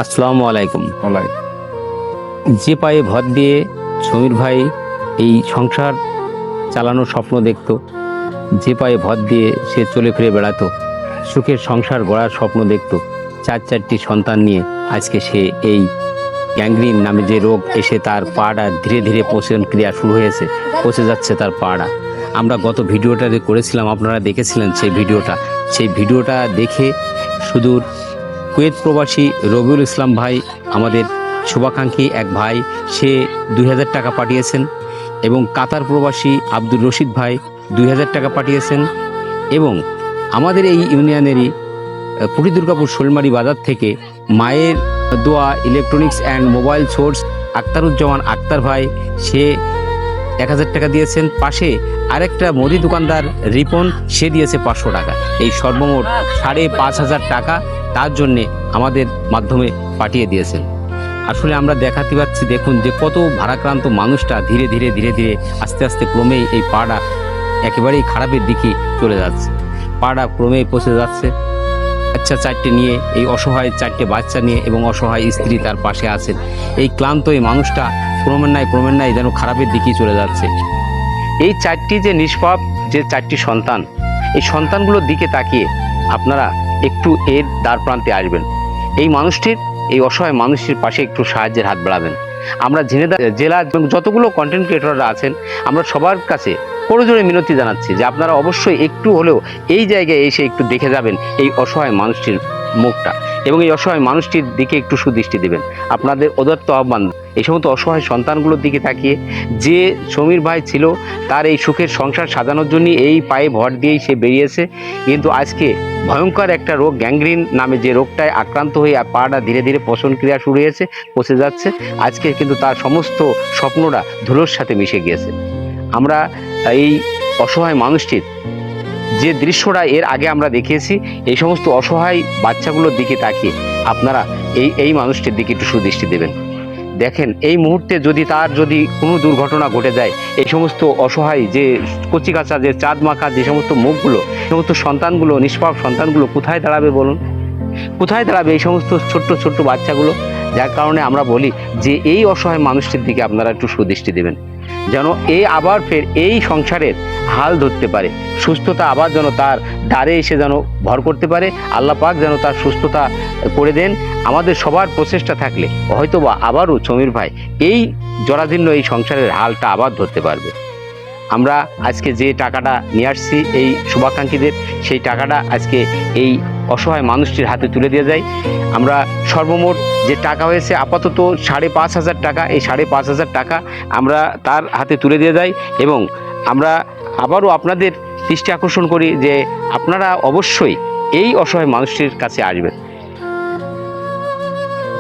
আসসালামু আলাইকুম। ওয়ালাইকুম। যে পায়ে ভর দিয়ে সমীর ভাই এই সংসার চালানোর স্বপ্ন দেখত, যে পায়ে ভর দিয়ে সে চলে ফিরে বেড়াতো, সুখের সংসার গড়ার স্বপ্ন দেখত, চারটি সন্তান নিয়ে আজকে সে এই গ্যাংগ্রিন নামে যে রোগ এসে তার পাটা ধীরে ধীরে পচন ক্রিয়া শুরু হয়েছে, পচে যাচ্ছে তার পাটা। আমরা গত ভিডিওটা যে করেছিলাম, আপনারা দেখেছিলেন সেই ভিডিওটা দেখে সুদূর কুয়েত প্রবাসী রবিউল ইসলাম ভাই, আমাদের শুভাকাঙ্ক্ষী এক ভাই, সে 2000 টাকা পাঠিয়েছেন, এবং কাতার প্রবাসী আব্দুর রশিদ ভাই 2000 টাকা পাঠিয়েছেন, এবং আমাদের এই ইউনিয়নেরই পুরী দুর্গাপুর শোলমারি বাজার থেকে মায়ের দোয়া electronics and mobile source Aktaruzzaman Akhtar ভাই, সে 1000 টাকা দিয়েছেন। পাশে আরেকটা মুদি দোকানদার রিপন, সে দিয়েছে 500 টাকা। এই সর্বমোট 5500 টাকা তার জন্যে আমাদের মাধ্যমে পাঠিয়ে দিয়েছেন। আসলে আমরা দেখাতে পাচ্ছি, দেখুন যে কত ভারাক্রান্ত মানুষটা ধীরে ধীরে আস্তে আস্তে ক্রমেই এই পাটা একেবারেই খারাপের দিকে চলে যাচ্ছে, পাটা ক্রমেই পচে যাচ্ছে। বাচ্চা 4টে নিয়ে, এই অসহায় 4টে বাচ্চা নিয়ে এবং অসহায় স্ত্রী তার পাশে আছেন, এই ক্লান্ত এই মানুষটা ক্রমের যেন খারাপের দিকেই চলে যাচ্ছে। এই 4টি যে নিষ্পাপ যে 4টি সন্তান, এই সন্তানগুলোর দিকে তাকিয়ে আপনারা একটু এর দ্বার প্রান্তে আসবেন, এই মানুষটির, এই অসহায় মানুষটির পাশে একটু সাহায্যের হাত বাড়াবেন। আমরা ঝিনাইদহ জেলার যতগুলো কন্টেন্ট ক্রিয়েটররা আছেন, আমরা সবার কাছে করজোড়ে মিনতি জানাচ্ছি যে আপনারা অবশ্যই একটু হলেও এই জায়গায় এসে একটু দেখে যাবেন এই অসহায় মানুষটির মুখটা, এবং এই অসহায় মানুষটির দিকে একটু সুদৃষ্টি দেবেন। আপনাদের উদাত্ত আহ্বান, এই সমস্ত অসহায় সন্তানগুলোর দিকে তাকিয়ে, যে সমীর ভাই ছিল তার এই সুখের সংসার সাজানোর জন্য এই পায়ে ভর দিয়েই সে বেরিয়েছে, কিন্তু আজকে ভয়ঙ্কর একটা রোগ গ্যাংগ্রিন নামে যে রোগটায় আক্রান্ত হয়ে পাটা ধীরে ধীরে পচন ক্রিয়া শুরু হয়েছে, পচে যাচ্ছে। আজকে কিন্তু তার সমস্ত স্বপ্নটা ধুলোর সাথে মিশে গিয়েছে। আমরা এই অসহায় মানুষটির যে দৃশ্যটা এর আগে আমরা দেখিয়েছি, এই সমস্ত অসহায় বাচ্চাগুলোর দিকে তাকিয়ে আপনারা এই মানুষটির দিকে একটু সুদৃষ্টি দেবেন। দেখেন, এই মুহূর্তে যদি কোনো দুর্ঘটনা ঘটে যায়, এই সমস্ত অসহায় যে কচিকাঁচা যে চাঁদ মাখা যে সমস্ত মুখগুলো, সমস্ত সন্তানগুলো, নিষ্পাপ সন্তানগুলো কোথায় দাঁড়াবে বলুন? কোথায় দাঁড়াবে এই সমস্ত ছোট্ট বাচ্চাগুলো? যার কারণে আমরা বলি যে এই অসহায় মানুষটির দিকে আপনারা একটু সুদৃষ্টি দেবেন, যেন আবার ফের এই সংসারের হাল ধরতে পারে, সুস্থতা আবার যেন তার দ্বারে এসে যেন ভর করতে পারে। আল্লাহ পাক যেন তার সুস্থতা করে দেন। আমাদের সবার প্রচেষ্টা থাকলে হয়তোবা আবারও সমীর ভাই এই জরাজীর্ণ এই সংসারের হালটা আবার ধরতে পারবে। আমরা আজকে যে টাকাটা নিয়ে আসছি এই শুভাকাঙ্ক্ষীদের, সেই টাকাটা আজকে এই অসহায় মানুষটির হাতে তুলে দিয়ে যাই। আমরা সর্বমোট যে টাকা হয়েছে আপাতত 5500 টাকা, এই 5500 টাকা আমরা তার হাতে তুলে দিয়ে যাই, এবং আমরা আবারও আপনাদের দৃষ্টি আকর্ষণ করি যে আপনারা অবশ্যই এই অসহায় মানুষটির কাছে আসবেন।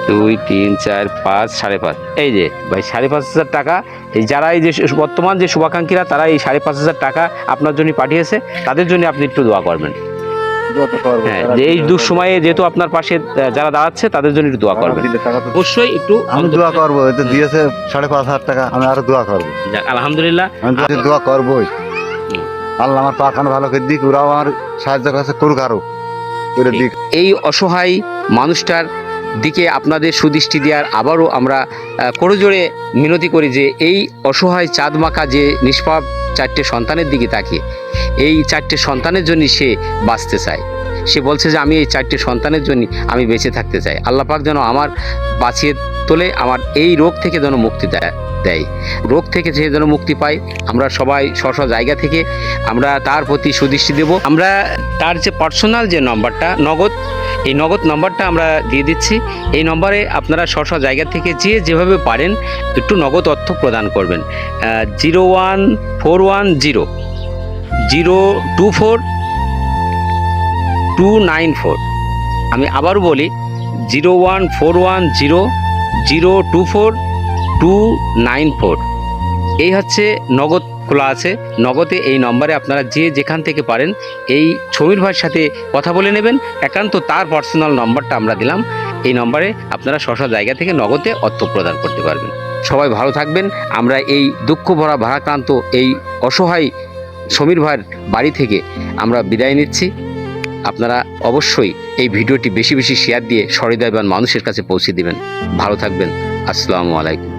2 3 4 5 5.5, এই যে ভাই 5500 টাকা, এই যারা এই যে বর্তমান যে শুভাকাঙ্ক্ষীরা তারা এই 5500 টাকা আপনার জন্য পাঠিয়েছে, তাদের জন্য আপনি একটু দোয়া করবেন। হ্যাঁ, যে এই দুঃসময়ে যেহেতু আপনার পাশে যারা দাঁড়াচ্ছে তাদের জন্য একটু দোয়া করবেন। অবশ্যই একটু আমি দোয়া করবো, এটা দিয়েছে 5500 টাকা, আমি আরো দোয়া করবো। আলহামদুলিল্লাহ, আমি দোয়া করবোই। আল্লাহ আমার পাখান ভালো করে দিক, ওরাও আমার সাহায্য কাছে করুক আরো দিক। এই অসহায় মানুষটার দিকে আপনাদের সুদৃষ্টি দেওয়ার আবারও আমরা করজোড়ে মিনতি করি যে এই অসহায় চাঁদ মাখা যে নিষ্পাপ 4টে সন্তানের দিকে তাকিয়ে, এই 4টে সন্তানের জন্য সে বাঁচতে চায়। সে বলছে যে আমি এই 4টে সন্তানের জন্য আমি বেঁচে থাকতে চাই। আল্লাহ পাক যেন আমার বাঁচিয়ে তোলে, আমার এই রোগ থেকে যেন মুক্তি দেয়, রোগ থেকে যে যেন মুক্তি পায়। আমরা সবাই স্ব জায়গা থেকে আমরা তার প্রতি সুদৃষ্টি দেব। আমরা তার যে পার্সোনাল যে নম্বরটা নগদ, এই নগদ নম্বরটা আমরা দিয়ে দিচ্ছি। এই নম্বরে আপনারা স্ব জায়গা থেকে যেভাবে পারেন একটু নগদ অর্থ প্রদান করবেন। 01410024294। আমি আবারও বলি 01410024294। এই হচ্ছে নগদ খোলা আছে। নগদে এই নম্বরে আপনারা যেখান থেকে পারেন এই সমীর ভাইয়ের সাথে কথা বলে নেবেন। একান্ত তার পার্সোনাল নম্বরটা আমরা দিলাম, এই নম্বরে আপনারা স্ব জায়গা থেকে নগদে অর্থ প্রদান করতে পারবেন। সবাই ভালো থাকবেন। আমরা এই দুঃখ ভরা ভারাক্রান্ত এই অসহায় সমীর ভাইয়ের বাড়ি থেকে আমরা বিদায় নিচ্ছি। আপনারা অবশ্যই এই ভিডিওটি বেশি বেশি শেয়ার দিয়ে সহৃদয়বান মানুষের কাছে পৌঁছে দিবেন। ভালো থাকবেন। আসসালামু আলাইকুম।